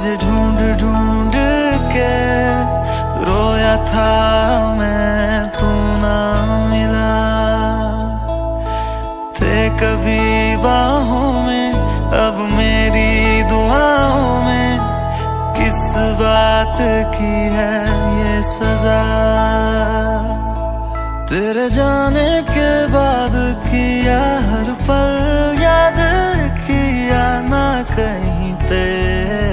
तुझे ढूंढ ढूंढ के रोया था मैं, तू ना मिला। थे कभी बाहों में, अब मेरी दुआओं में, किस बात की है ये सजा। तेरे जाने के बाद किया हर पल याद किया ना कहीं पे।